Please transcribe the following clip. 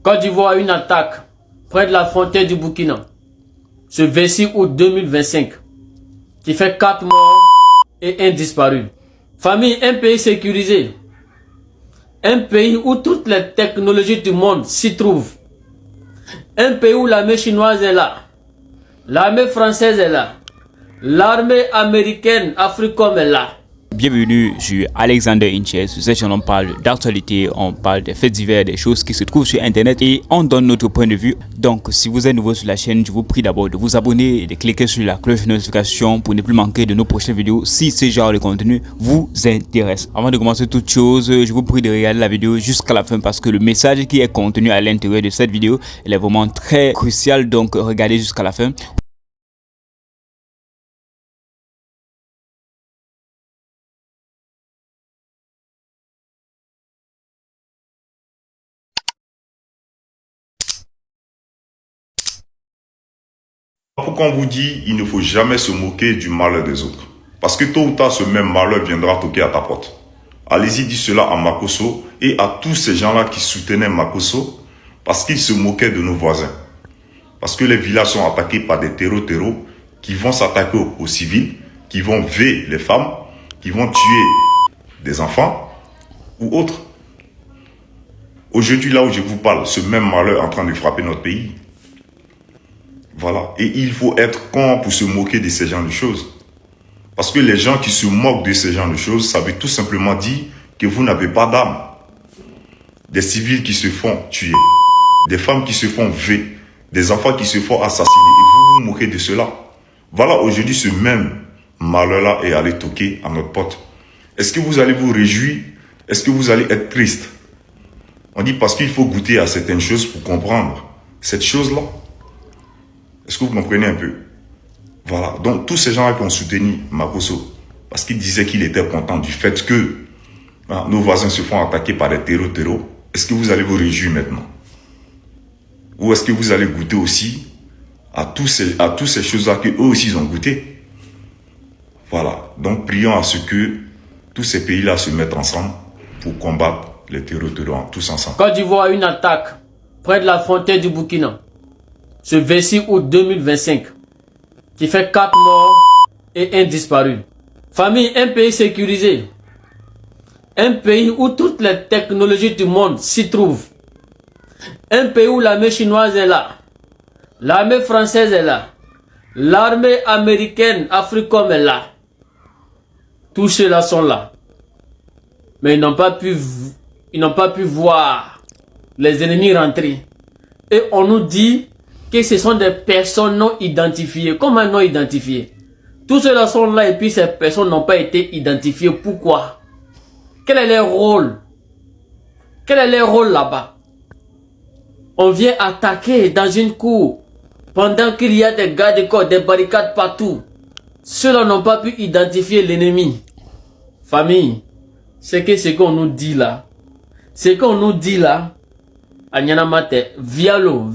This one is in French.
Côte d'Ivoire, une attaque près de la frontière du Burkina, ce 26 août 2025, qui fait 4 morts et 1 disparu. Famille, un pays sécurisé, un pays où toutes les technologies du monde s'y trouvent, un pays où l'armée chinoise est là, l'armée française est là, l'armée américaine, Africom est là. Bienvenue sur Alexander Inches. Sur cette chaîne, on parle d'actualité, on parle des faits divers, des choses qui se trouvent sur Internet et on donne notre point de vue. Donc, si vous êtes nouveau sur la chaîne, je vous prie d'abord de vous abonner et de cliquer sur la cloche de notification pour ne plus manquer de nos prochaines vidéos si ce genre de contenu vous intéresse. Avant de commencer toute chose, je vous prie de regarder la vidéo jusqu'à la fin parce que le message qui est contenu à l'intérieur de cette vidéo, il est vraiment très crucial. Donc, regardez jusqu'à la fin. Pourquoi on vous dit il ne faut jamais se moquer du malheur des autres? Parce que tôt ou tard, ce même malheur viendra toquer à ta porte. Allez-y, dis cela à Makosso et à tous ces gens-là qui soutenaient Makosso parce qu'ils se moquaient de nos voisins. Parce que les villages sont attaqués par des terreaux qui vont s'attaquer aux civils, qui vont violer les femmes, qui vont tuer des enfants ou autres. Aujourd'hui, là où je vous parle, ce même malheur est en train de frapper notre pays. Voilà. Et il faut être con pour se moquer de ces genres de choses. Parce que les gens qui se moquent de ces genres de choses, ça veut tout simplement dire que vous n'avez pas d'âme. Des civils qui se font tuer, des femmes qui se font violer, des enfants qui se font assassiner. Et vous vous moquez de cela. Voilà, aujourd'hui, ce même malheur-là est allé toquer à notre porte. Est-ce que vous allez vous réjouir? Est-ce que vous allez être triste? On dit parce qu'il faut goûter à certaines choses pour comprendre cette chose-là. Est-ce que vous comprenez un peu? Voilà. Donc, tous ces gens-là qui ont soutenu Makosso, parce qu'ils disaient qu'il était content du fait que nos voisins se font attaquer par des terreaux, est-ce que vous allez vous réjouir maintenant? Ou est-ce que vous allez goûter aussi à toutes ces choses-là qu'eux aussi ils ont goûté? Voilà. Donc, prions à ce que tous ces pays-là se mettent ensemble pour combattre les terreaux tous ensemble. Côte d'Ivoire, une attaque près de la frontière du Burkina, ce 26 août 2025, qui fait 4 morts et 1 disparu. Famille, un pays sécurisé, un pays où toutes les technologies du monde s'y trouvent, un pays où l'armée chinoise est là, l'armée française est là, l'armée américaine, Africom est là. Tous ceux-là sont là. Mais ils n'ont pas pu voir les ennemis rentrer. Et on nous dit que ce sont des personnes non identifiées. Comment non identifiées? Tous ceux-là sont là et puis ces personnes n'ont pas été identifiées. Pourquoi? Quel est leur rôle? Quel est leur rôle là-bas? On vient attaquer dans une cour pendant qu'il y a des gardes-corps, des barricades partout. Ceux-là n'ont pas pu identifier l'ennemi. Famille, c'est que ce qu'on nous dit là, ce qu'on nous dit là, Agnana Mate, via l'eau.